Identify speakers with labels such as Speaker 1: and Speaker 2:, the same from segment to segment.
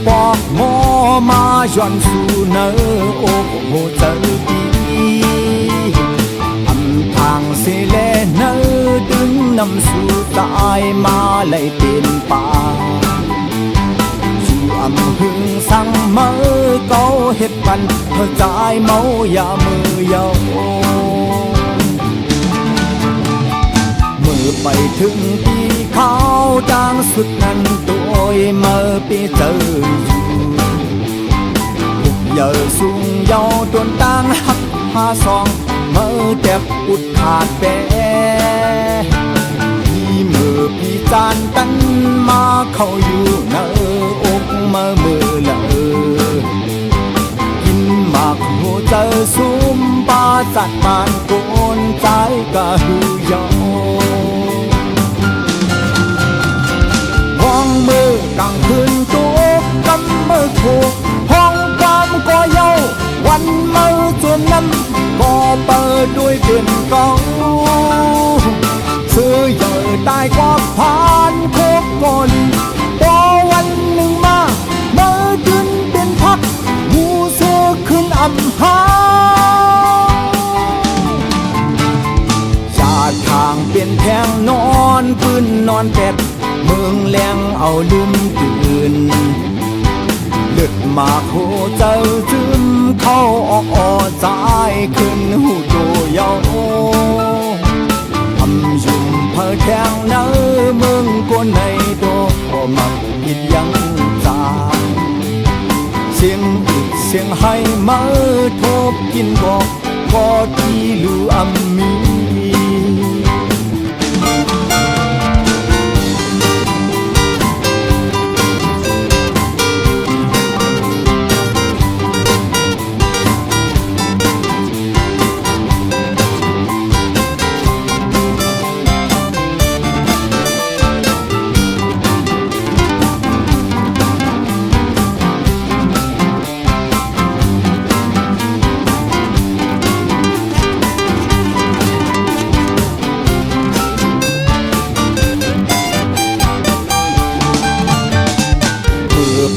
Speaker 1: ปอกหมอมาย้อนสู่เนอโอ้โหเจอปีอำทางเสเลเนอดึงนำสู่ตายมาเลยเป็นป่าอยู่อำหึงสั่งเมื่อเก้าเฮ็ดปันเพื่อจ่ายเมาอย่ามือเยาเมื่อไปถึงปีข้าวจางสุดนั้นตัวเมื่อปีเจออยู่บุกเยอะสูงเยาตนต่างหักหาซองเมื่อเจ็บอุดขาดแปพี่มือพี่จานตันมาเข้าอยู่เนออกเมื่อเลอกินหมากหัวเจอซุ้มปลาจัดปานโกนใจกะหือยอห้องมือกลางคืนตัวกำมือถูกห้องความก็เย้าวันมือจนน้ำก็เปิดด้วยเปลี่ยนเก่าซื้อเยอะตายก็ผ่านโคกก่อนพอวันหนึ่งมาเมื่อคืนเป็นพักหูเสือขึ้นอำหาชาติทางเป็นแทงนอนปืนนอนเป็ดเมืองแรงเอาลืมตื่นเลือดมาโคเจอซึมเข้าออกใจขึ้นหูโตเยาทำยุ่มเพื่อแทงเนื้อเมืองคนในโตมาผิดยังจางเสียงอึดเสียงให้มาทบกินบอกก็ที่ลืออัมมี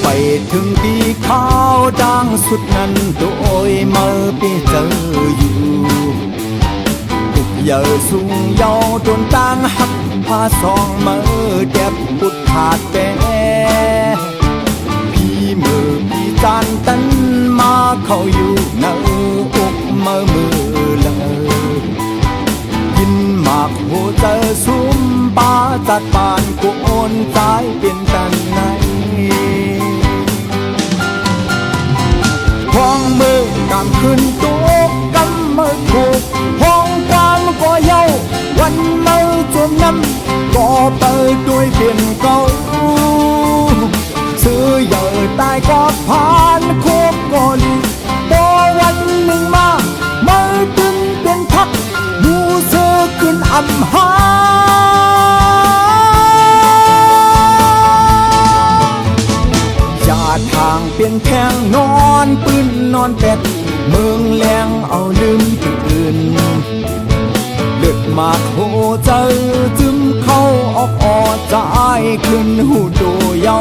Speaker 1: ไปถึงปีข้าวดังสุดนั้นโดยเมื่อปีเจออยู่ปุกเยอะสูงเยาจนต่างหักพาสองเมื่อเจ็บปุดขาดแปพี่มือพี่จานตันมาเข้าอยู่เนออกเมื่อเลยกินหมากหัวเจอซุ้มปลาจัดปานโกนใจเป็นตันไหนห้องมือกำขึ้นตัวกำมือถูกห้องความก็เย้าวันมือจมน้ำก็เปิดด้วยเปลี่ยนเก่าซื้อเยอะตายก็ผ่านโคกก่อนตัววันหนึ่งมามือตึงเป็นพักหูเสือขึ้นอำหาทางเปลี่ยนแทงนอนปืนนอนเป็ดเมืองแรงเอาลืมตื่นเลือดมาโคเจอจึมเข้าออกใจขึ้นหูโตเยา